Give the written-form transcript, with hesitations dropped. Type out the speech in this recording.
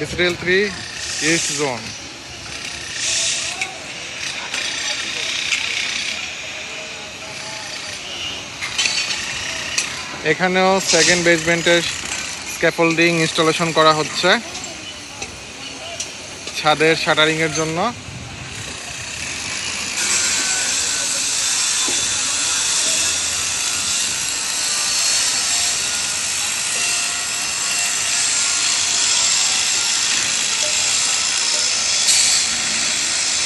BCTL 3 east zone. এখানেও second বেসমেন্টের scaffolding installation করা হচ্ছে ছাদের শাটারিংয়ের জন্য।